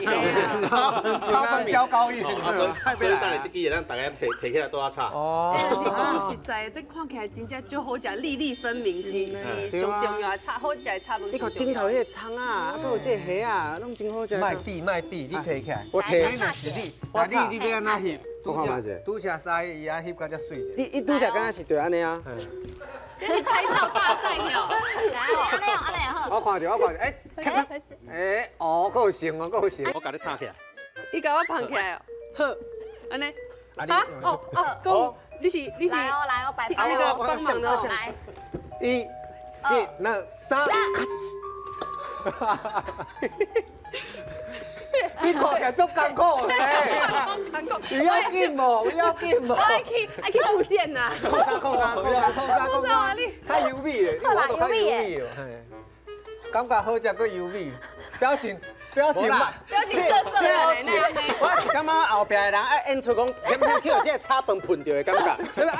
超分消高一点。所以等下这支让大家提起来多炒。哦，是讲实在，这看起来真正就好食，粒粒分明是上重要的炒好食的炒饭。你看顶头迄个葱啊，还有这个虾啊，拢真好食。卖底，你提起来。我提。那是你，你要安那翕？拄下西伊啊翕甲遮水。你拄则敢若是对安尼啊？这是拍照大赛哟！安尼好。我看着，哎，哦，够行哦，够行。我甲你拍起来。你甲我捧起来哦。好，安尼。啊，讲你是来哦，摆那个帮忙的来。一、二、三。你看起来足艰苦嘞，你要紧无？爱去复健呐。控沙，太油腻嘞，好啦，油腻耶。感觉好食过油腻，表情嘛，表情色色的。我是感觉后壁的人爱演出讲，偏偏去有这个炒饭喷到的感觉。就是啊。